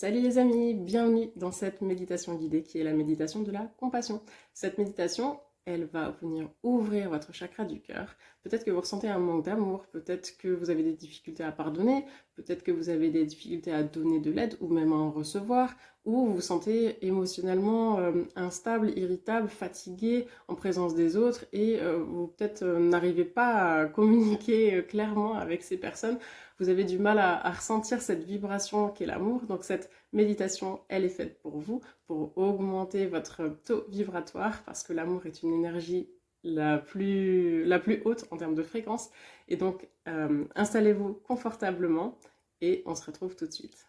Salut les amis, bienvenue dans cette méditation guidée qui est la méditation de la compassion. Cette méditation, elle va venir ouvrir votre chakra du cœur. Peut-être que vous ressentez un manque d'amour, peut-être que vous avez des difficultés à pardonner, peut-être que vous avez des difficultés à donner de l'aide ou même à en recevoir, ou vous vous sentez émotionnellement instable, irritable, fatigué en présence des autres et vous peut-être n'arrivez pas à communiquer clairement avec ces personnes. Vous avez du mal à ressentir cette vibration qu'est l'amour. Donc cette méditation, elle est faite pour vous, pour augmenter votre taux vibratoire, parce que l'amour est une énergie la plus haute en termes de fréquence. Et donc, installez-vous confortablement et on se retrouve tout de suite.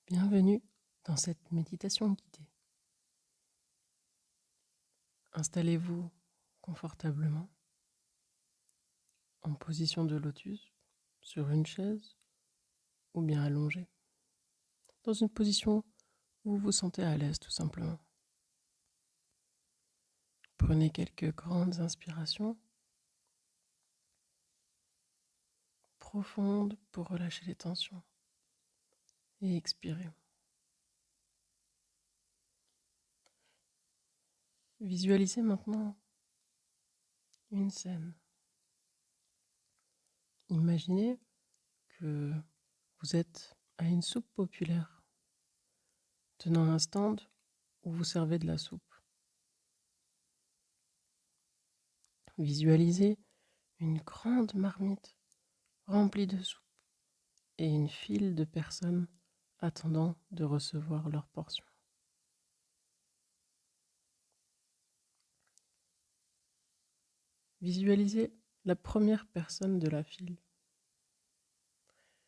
Bienvenue dans cette méditation guidée. Installez-vous confortablement en position de lotus, sur une chaise ou bien allongé, dans une position où vous vous sentez à l'aise tout simplement. Prenez quelques grandes inspirations profondes pour relâcher les tensions et expirez. Visualisez maintenant une scène. Imaginez que vous êtes à une soupe populaire, tenant un stand où vous servez de la soupe. Visualisez une grande marmite remplie de soupe et une file de personnes attendant de recevoir leur portion. Visualisez la première personne de la file.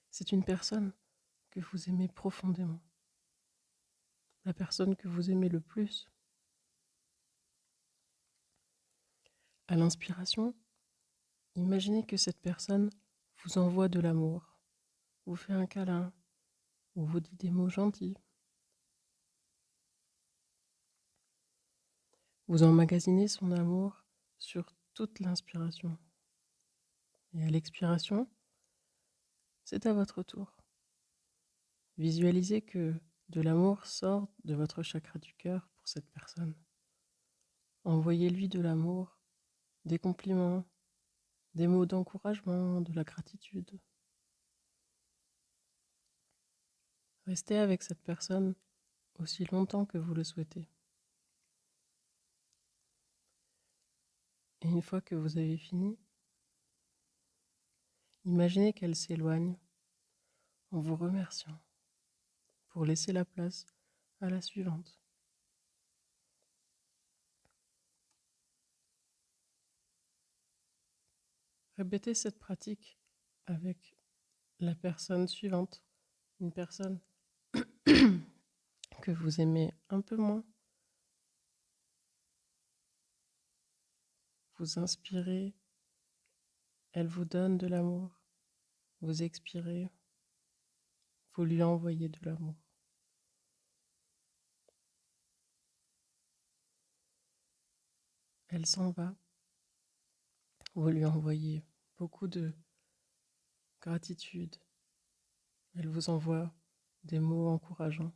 C'est une personne que vous aimez profondément, la personne que vous aimez le plus. À l'inspiration, imaginez que cette personne vous envoie de l'amour, vous fait un câlin ou vous dit des mots gentils. Vous emmagasinez son amour sur toute l'inspiration. Et à l'expiration, c'est à votre tour. Visualisez que de l'amour sort de votre chakra du cœur pour cette personne. Envoyez-lui de l'amour, des compliments, des mots d'encouragement, de la gratitude. Restez avec cette personne aussi longtemps que vous le souhaitez. Et une fois que vous avez fini, imaginez qu'elle s'éloigne en vous remerciant pour laisser la place à la suivante. Répétez cette pratique avec la personne suivante, une personne que vous aimez un peu moins. Vous inspirez, elle vous donne de l'amour. Vous expirez, vous lui envoyez de l'amour. Elle s'en va, vous lui envoyez beaucoup de gratitude. Elle vous envoie des mots encourageants.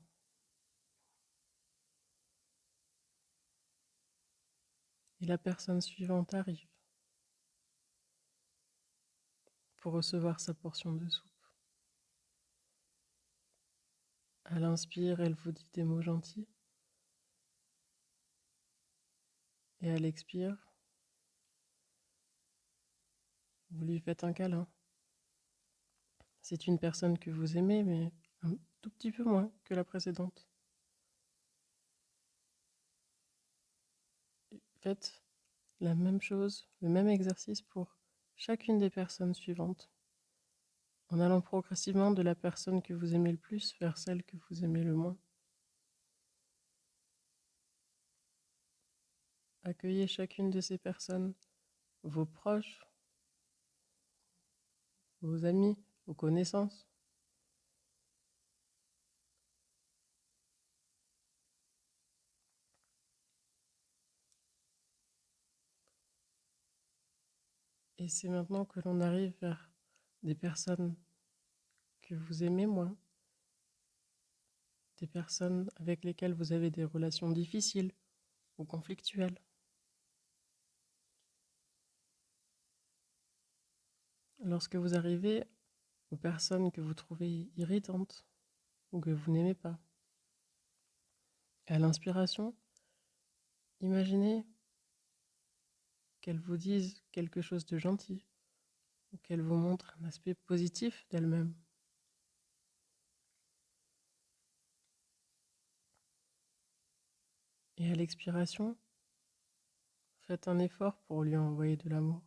Et la personne suivante arrive pour recevoir sa portion de soupe. Elle inspire, elle vous dit des mots gentils. Et elle expire, vous lui faites un câlin. C'est une personne que vous aimez, mais un tout petit peu moins que la précédente. Faites la même chose, le même exercice pour chacune des personnes suivantes, en allant progressivement de la personne que vous aimez le plus vers celle que vous aimez le moins. Accueillez chacune de ces personnes, vos proches, vos amis, vos connaissances. Et c'est maintenant que l'on arrive vers des personnes que vous aimez moins, des personnes avec lesquelles vous avez des relations difficiles ou conflictuelles. Lorsque vous arrivez aux personnes que vous trouvez irritantes ou que vous n'aimez pas, à l'inspiration, imaginez qu'elles vous disent quelque chose de gentil ou qu'elles vous montrent un aspect positif d'elles-mêmes. Et à l'expiration, faites un effort pour lui envoyer de l'amour.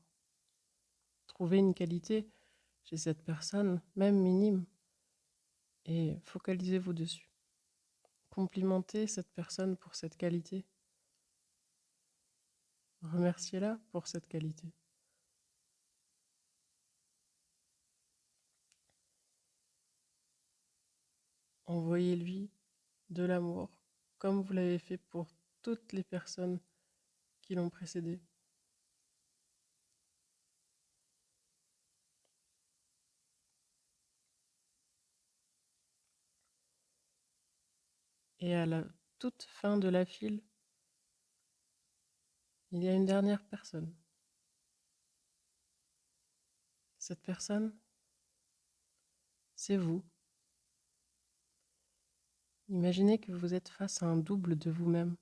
Trouvez une qualité chez cette personne, même minime, et focalisez-vous dessus. Complimentez cette personne pour cette qualité. Remerciez-la pour cette qualité. Envoyez-lui de l'amour, comme vous l'avez fait pour toutes les personnes qui l'ont précédé. Et à la toute fin de la file, il y a une dernière personne. Cette personne, c'est vous. Imaginez que vous êtes face à un double de vous-même.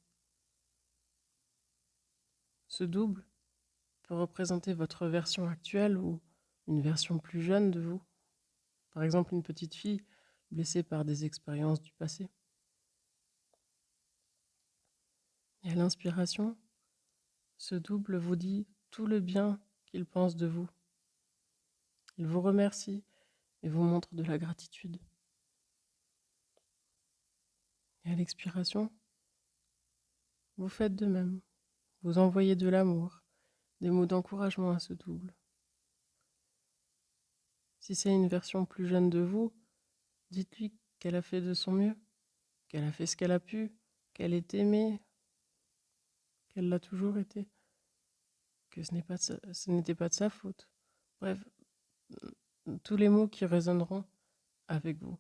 Ce double peut représenter votre version actuelle ou une version plus jeune de vous. Par exemple, une petite fille blessée par des expériences du passé. Et à l'inspiration, ce double vous dit tout le bien qu'il pense de vous. Il vous remercie et vous montre de la gratitude. Et à l'expiration, vous faites de même. Vous envoyez de l'amour, des mots d'encouragement à ce double. Si c'est une version plus jeune de vous, dites-lui qu'elle a fait de son mieux, qu'elle a fait ce qu'elle a pu, qu'elle est aimée, qu'elle l'a toujours été, que ce n'était pas de sa faute. Bref, tous les mots qui résonneront avec vous.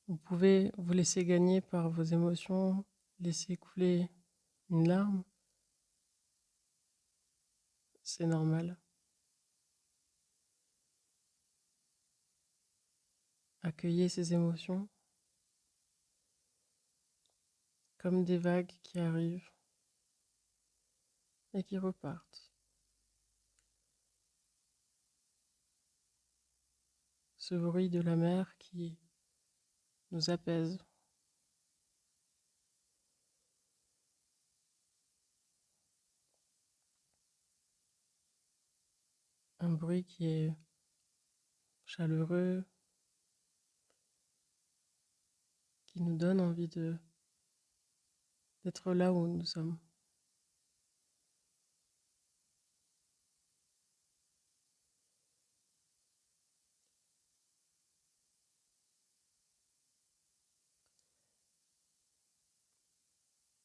Vous pouvez vous laisser gagner par vos émotions, laisser couler une larme. C'est normal. Accueillez ces émotions comme des vagues qui arrivent et qui repartent. Ce bruit de la mer qui nous apaise. Un bruit qui est chaleureux, qui nous donne envie d'être là où nous sommes.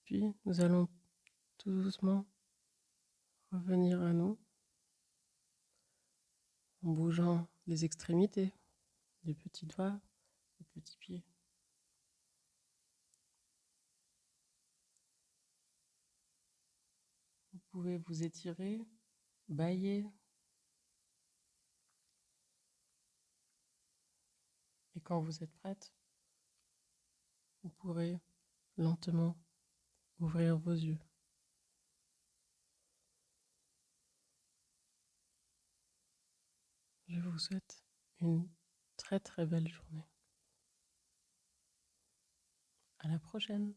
Puis nous allons tout doucement revenir à nous en bougeant les extrémités, les petits doigts, les petits pieds. Vous pouvez vous étirer, bâiller. Et quand vous êtes prête, vous pourrez lentement ouvrir vos yeux. Je vous souhaite une très très belle journée. À la prochaine.